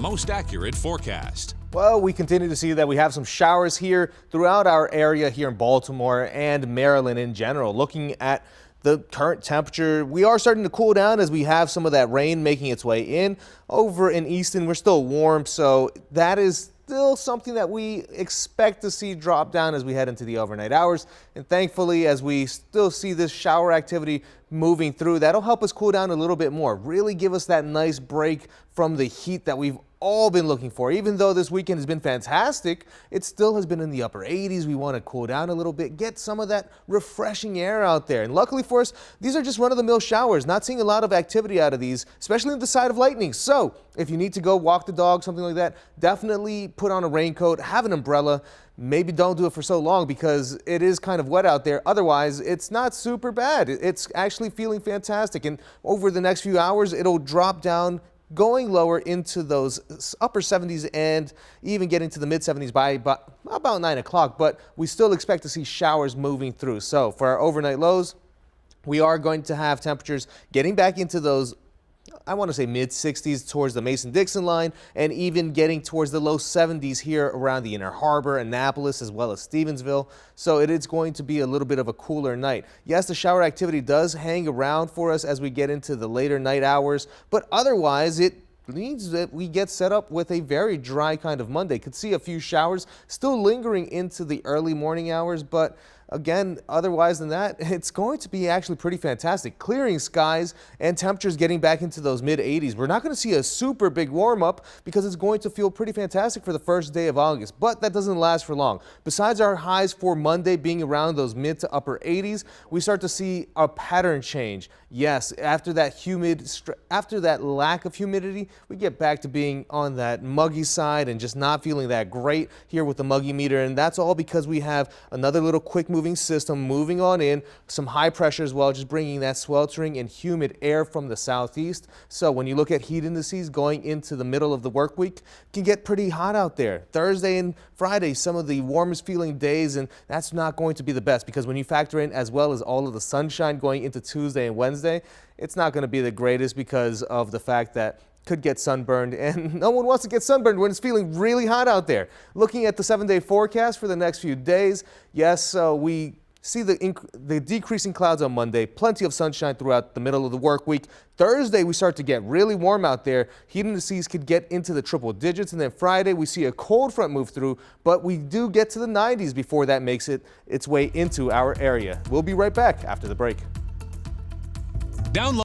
most accurate forecast. Well, we continue to see that we have some showers here throughout our area here in Baltimore and Maryland in general. Looking at the current temperature, we are starting to cool down as we have some of that rain making its way in. Over in Easton, we're still warm, so that is still something that we expect to see drop down as we head into the overnight hours. And thankfully, as we still see this shower activity moving through, that'll help us cool down a little bit more, really give us that nice break from the heat that we've all been looking for. Even though this weekend has been fantastic, it still has been in the upper 80s. We want to cool down a little bit, get some of that refreshing air out there. And luckily for us, these are just run-of-the-mill showers. Not seeing a lot of activity out of these, especially on the side of lightning. So if you need to go walk the dog, something like that, definitely put on a raincoat, have an umbrella. Maybe don't do it for so long because it is kind of wet out there. Otherwise, it's not super bad. It's actually feeling fantastic. And over the next few hours, it'll drop down, going lower into those upper 70s and even getting to the mid 70s by about 9 o'clock. But we still expect to see showers moving through. So for our overnight lows, we are going to have temperatures getting back into those, I want to say mid 60s towards the Mason-Dixon line, and even getting towards the low 70s here around the Inner Harbor, Annapolis, as well as Stevensville. So it is going to be a little bit of a cooler night. Yes, the shower activity does hang around for us as we get into the later night hours, but otherwise it means that we get set up with a very dry kind of Monday. Could see a few showers still lingering into the early morning hours, but again, otherwise than that, it's going to be actually pretty fantastic. Clearing skies and temperatures getting back into those mid 80s. We're not going to see a super big warm up because it's going to feel pretty fantastic for the first day of August, but that doesn't last for long. Besides our highs for Monday being around those mid to upper 80s, we start to see a pattern change. Yes, after that lack of humidity, we get back to being on that muggy side and just not feeling that great here with the muggy meter. And that's all because we have another little quick moving system moving on in, some high pressure as well, just bringing that sweltering and humid air from the southeast. So when you look at heat indices going into the middle of the work week, it can get pretty hot out there. Thursday and Friday, some of the warmest feeling days, and that's not going to be the best because when you factor in as well as all of the sunshine going into Tuesday and Wednesday, it's not going to be the greatest because of the fact that could get sunburned, and no one wants to get sunburned when it's feeling really hot out there. Looking at the 7-day forecast for the next few days, yes, we see the decreasing clouds on Monday, plenty of sunshine throughout the middle of the work week. Thursday, we start to get really warm out there. Heat indices could get into the triple digits, and then Friday, we see a cold front move through, but we do get to the 90s before that makes its way into our area. We'll be right back after the break. Download